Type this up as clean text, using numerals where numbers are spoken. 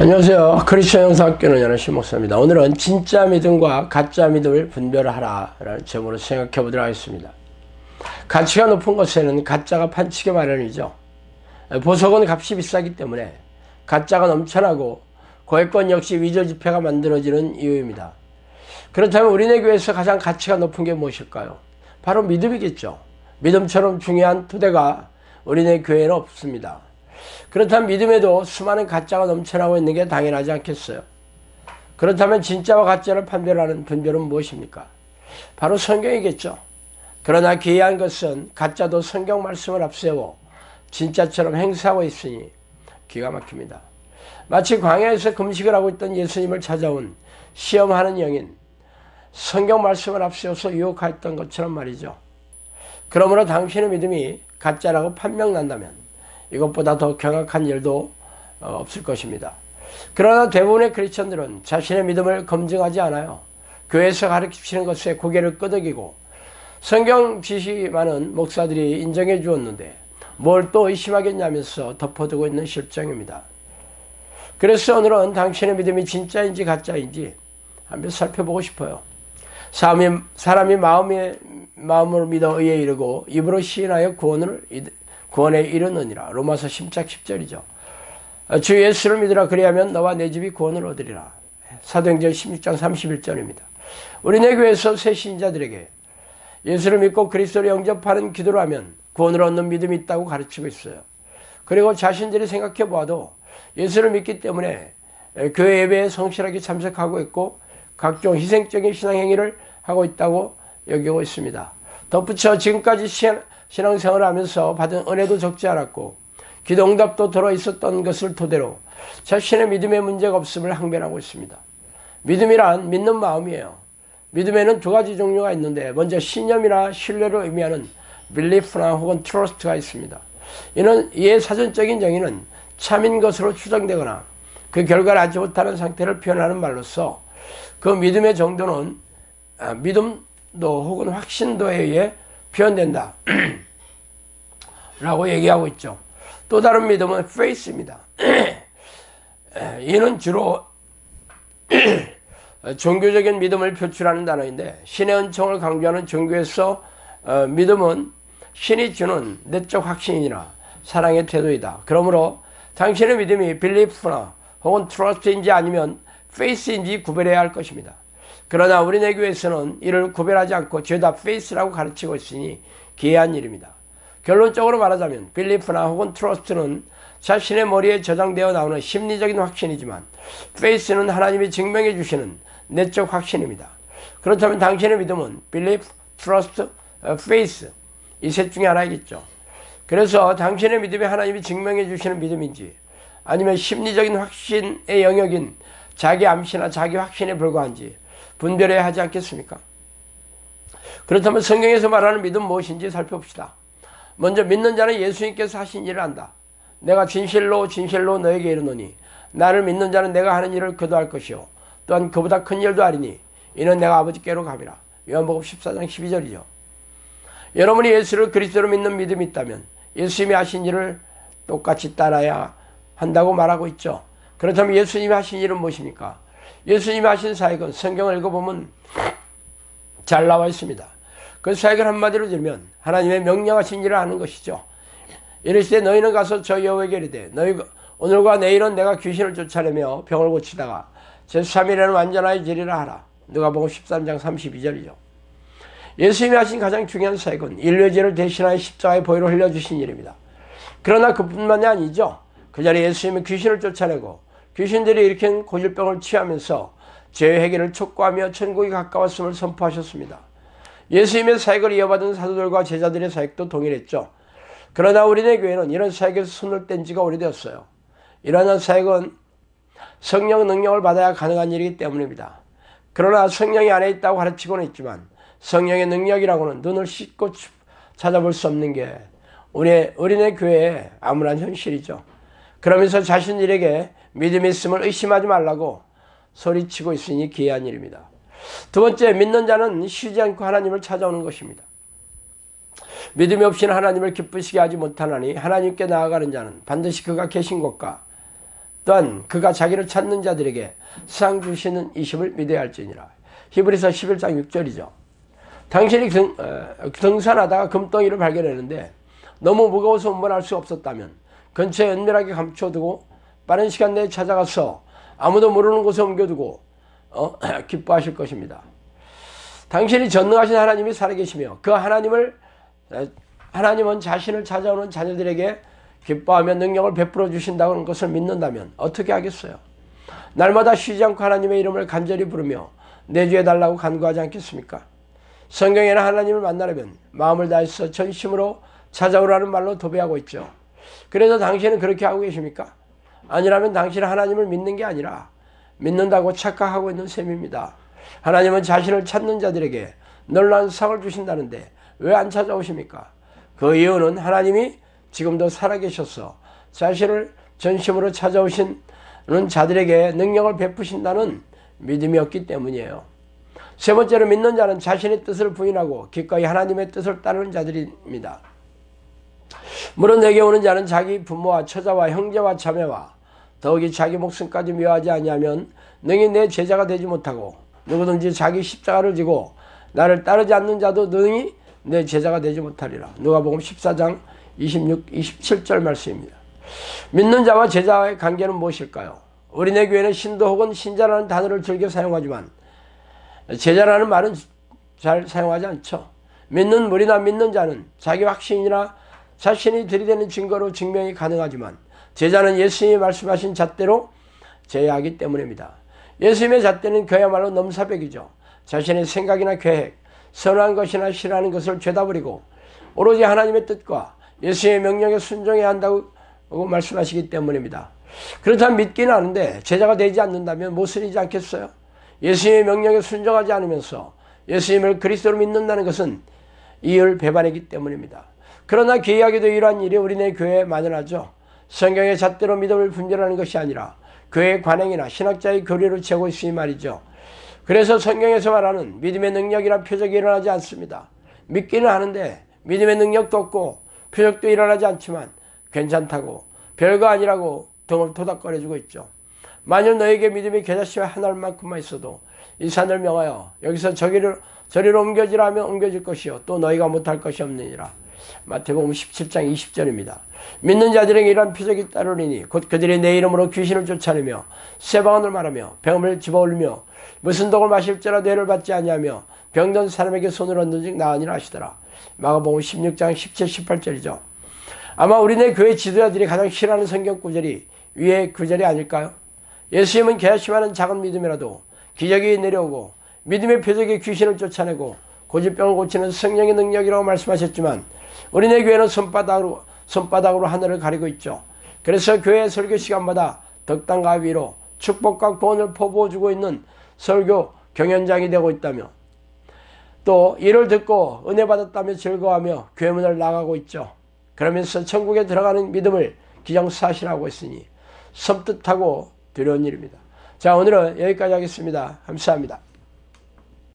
안녕하세요. 크리스천 영상학교는 연하신 목사입니다. 오늘은 진짜 믿음과 가짜 믿음을 분별하라 라는 제목으로 생각해 보도록 하겠습니다. 가치가 높은 것에는 가짜가 판치기 마련이죠. 보석은 값이 비싸기 때문에 가짜가 넘쳐나고 거액권 역시 위조지폐가 만들어지는 이유입니다. 그렇다면 우리네 교회에서 가장 가치가 높은 게 무엇일까요? 바로 믿음이겠죠. 믿음처럼 중요한 토대가 우리네 교회에는 없습니다. 그렇다면 믿음에도 수많은 가짜가 넘쳐나고 있는 게 당연하지 않겠어요? 그렇다면 진짜와 가짜를 판별하는 분별은 무엇입니까? 바로 성경이겠죠. 그러나 기이한 것은 가짜도 성경 말씀을 앞세워 진짜처럼 행사하고 있으니 기가 막힙니다. 마치 광야에서 금식을 하고 있던 예수님을 찾아온 시험하는 영인, 성경 말씀을 앞세워서 유혹하였던 것처럼 말이죠. 그러므로 당신의 믿음이 가짜라고 판명난다면 이것보다 더 경악한 일도 없을 것입니다. 그러나 대부분의 크리스천들은 자신의 믿음을 검증하지 않아요. 교회에서 가르치는 것에 고개를 끄덕이고 성경 지식이 많은 목사들이 인정해 주었는데 뭘 또 의심하겠냐면서 덮어두고 있는 실정입니다. 그래서 오늘은 당신의 믿음이 진짜인지 가짜인지 한번 살펴보고 싶어요. 사람이 마음으로 믿어 의에 이르고 입으로 시인하여 구원에 이르느니라. 로마서 10장 10절이죠. 주 예수를 믿으라. 그리하면 너와 내 집이 구원을 얻으리라. 사도행전 16장 31절입니다. 우리네 교회에서 새 신자들에게 예수를 믿고 그리스도를 영접하는 기도를 하면 구원을 얻는 믿음이 있다고 가르치고 있어요. 그리고 자신들이 생각해 보아도 예수를 믿기 때문에 교회 예배에 성실하게 참석하고 있고 각종 희생적인 신앙행위를 하고 있다고 여기고 있습니다. 덧붙여 지금까지 신앙생활을 하면서 받은 은혜도 적지 않았고 기도 응답도 들어있었던 것을 토대로 자신의 믿음에 문제가 없음을 항변하고 있습니다. 믿음이란 믿는 마음이에요. 믿음에는 두 가지 종류가 있는데 먼저 신념이나 신뢰를 의미하는 belief나 혹은 trust가 있습니다. 이의 사전적인 정의는 참인 것으로 추정되거나 그 결과를 알지 못하는 상태를 표현하는 말로서 그 믿음의 정도는 믿음도 혹은 확신도에 의해 표현된다 라고 얘기하고 있죠. 또 다른 믿음은 faith입니다. 이는 주로 종교적인 믿음을 표출하는 단어인데 신의 은총을 강조하는 종교에서 믿음은 신이 주는 내적 확신이나 사랑의 태도이다. 그러므로 당신의 믿음이 belief나 혹은 trust인지 아니면 faith인지 구별해야 할 것입니다. 그러나 우리네 교회에서는 이를 구별하지 않고 죄다 faith라고 가르치고 있으니 기이한 일입니다. 결론적으로 말하자면 belief나 혹은 trust는 자신의 머리에 저장되어 나오는 심리적인 확신이지만 faith는 하나님이 증명해 주시는 내적 확신입니다. 그렇다면 당신의 믿음은 belief, trust, faith 이 셋 중에 하나이겠죠. 그래서 당신의 믿음이 하나님이 증명해 주시는 믿음인지 아니면 심리적인 확신의 영역인 자기 암시나 자기 확신에 불과한지 분별해야 하지 않겠습니까? 그렇다면 성경에서 말하는 믿음 무엇인지 살펴봅시다. 먼저 믿는 자는 예수님께서 하신 일을 안다. 내가 진실로 너에게 이르노니 나를 믿는 자는 내가 하는 일을 그도 할 것이요 또한 그보다 큰 일도 하리니 이는 내가 아버지께로 가미라. 요한복음 14장 12절이죠. 여러분이 예수를 그리스도로 믿는 믿음이 있다면 예수님이 하신 일을 똑같이 따라야 한다고 말하고 있죠. 그렇다면 예수님이 하신 일은 무엇입니까? 예수님이 하신 사역은 성경을 읽어보면 잘 나와 있습니다. 그 사역을 한마디로 들면 하나님의 명령하신 일을 하는 것이죠. 이르시되 너희는 가서 저 여호와에게 이르되 너희 오늘과 내일은 내가 귀신을 쫓아내며 병을 고치다가 제3일에는 완전하여지리라 하라. 누가복음 13장 32절이죠. 예수님이 하신 가장 중요한 사역은 인류의 죄를 대신하여 십자가의 보혈을 흘려주신 일입니다. 그러나 그뿐만이 아니죠. 그 자리에 예수님은 귀신을 쫓아내고 귀신들이 일으킨 고질병을 치유하면서 죄의 해결을 촉구하며 천국이 가까웠음을 선포하셨습니다. 예수님의 사역을 이어받은 사도들과 제자들의 사역도 동일했죠. 그러나 우리네 교회는 이런 사역에서 손을 뗀 지가 오래되었어요. 이러한 사역은 성령 능력을 받아야 가능한 일이기 때문입니다. 그러나 성령이 안에 있다고 가르치고는 있지만 성령의 능력이라고는 눈을 씻고 찾아볼 수 없는 게 우리네 교회의 암울한 현실이죠. 그러면서 자신들에게 믿음이 있음을 의심하지 말라고 소리치고 있으니 기이한 일입니다. 두 번째, 믿는 자는 쉬지 않고 하나님을 찾아오는 것입니다. 믿음이 없이는 하나님을 기쁘시게 하지 못하나니 하나님께 나아가는 자는 반드시 그가 계신 곳과 또한 그가 자기를 찾는 자들에게 상 주시는 이심을 믿어야 할지니라. 히브리서 11장 6절이죠. 당신이 등산하다가 금덩이를 발견했는데 너무 무거워서 운반할 수 없었다면 근처에 은밀하게 감춰두고 빠른 시간 내에 찾아가서 아무도 모르는 곳에 옮겨두고 기뻐하실 것입니다. 당신이 전능하신 하나님이 살아계시며 그 하나님은 자신을 찾아오는 자녀들에게 기뻐하며 능력을 베풀어 주신다는 것을 믿는다면 어떻게 하겠어요? 날마다 쉬지 않고 하나님의 이름을 간절히 부르며 내주해 달라고 간구하지 않겠습니까? 성경에는 하나님을 만나려면 마음을 다해서 전심으로 찾아오라는 말로 도배하고 있죠. 그래서 당신은 그렇게 하고 계십니까? 아니라면 당신은 하나님을 믿는 게 아니라 믿는다고 착각하고 있는 셈입니다. 하나님은 자신을 찾는 자들에게 놀라운 상을 주신다는데 왜 안 찾아오십니까? 그 이유는 하나님이 지금도 살아계셔서 자신을 전심으로 찾아오시는 자들에게 능력을 베푸신다는 믿음이 없기 때문이에요. 세 번째로 믿는 자는 자신의 뜻을 부인하고 기꺼이 하나님의 뜻을 따르는 자들입니다. 물론 내게 오는 자는 자기 부모와 처자와 형제와 자매와 더욱이 자기 목숨까지 미워하지 아니하면 능히 내 제자가 되지 못하고 누구든지 자기 십자가를 지고 나를 따르지 않는 자도 능히 내 제자가 되지 못하리라. 누가복음 14장 26, 27절 말씀입니다. 믿는 자와 제자와의 관계는 무엇일까요? 우리네 교회는 신도 혹은 신자라는 단어를 즐겨 사용하지만 제자라는 말은 잘 사용하지 않죠. 믿는 무리나 믿는 자는 자기 확신이나 자신이 들이대는 증거로 증명이 가능하지만 제자는 예수님이 말씀하신 잣대로 제어하기 때문입니다. 예수님의 잣대는 그야말로 넘사벽이죠. 자신의 생각이나 계획, 선한 것이나 싫어하는 것을 죄다 버리고 오로지 하나님의 뜻과 예수님의 명령에 순종해야 한다고 말씀하시기 때문입니다. 그렇다면 믿기는 하는데 제자가 되지 않는다면 무엇이지 않겠어요? 예수님의 명령에 순종하지 않으면서 예수님을 그리스도로 믿는다는 것은 이율 배반이기 때문입니다. 그러나 기이하게도 이러한 일이 우리네 교회에 만연하죠. 성경의 잣대로 믿음을 분별하는 것이 아니라 교회의 관행이나 신학자의 교리로 채우고 있으니 말이죠. 그래서 성경에서 말하는 믿음의 능력이나 표적이 일어나지 않습니다. 믿기는 하는데 믿음의 능력도 없고 표적도 일어나지 않지만 괜찮다고 별거 아니라고 등을 토닥거려주고 있죠. 만일 너에게 믿음이 겨자씨와 한 알만큼만 있어도 이 산을 명하여 여기서 저리로 옮겨지라 하면 옮겨질 것이요 또 너희가 못할 것이 없느니라. 마태복음 17장 20절입니다. 믿는 자들에게 이러한 표적이 따르리니 곧 그들이 내 이름으로 귀신을 쫓아내며 쇠방언을 말하며 병을 집어올리며 무슨 독을 마실지라도 해를 받지 아니하며 병든 사람에게 손을 얹는즉 나으니라 하시더라. 마가복음 16장 17, 18절이죠. 아마 우리네 교회 지도자들이 가장 싫어하는 성경 구절이 위의 구절이 아닐까요? 예수님은 겨자씨만한 작은 믿음이라도 기적이 내려오고 믿음의 표적이 귀신을 쫓아내고 고질병을 고치는 성령의 능력이라고 말씀하셨지만 우리네 교회는 손바닥으로 하늘을 가리고 있죠. 그래서 교회 설교 시간마다 덕담과 위로 축복과 구원을 퍼부어주고 있는 설교 경연장이 되고 있다며 또 이를 듣고 은혜 받았다며 즐거워하며 교회 문을 나가고 있죠. 그러면서 천국에 들어가는 믿음을 기정사실하고 있으니 섬뜩하고 두려운 일입니다. 자, 오늘은 여기까지 하겠습니다. 감사합니다.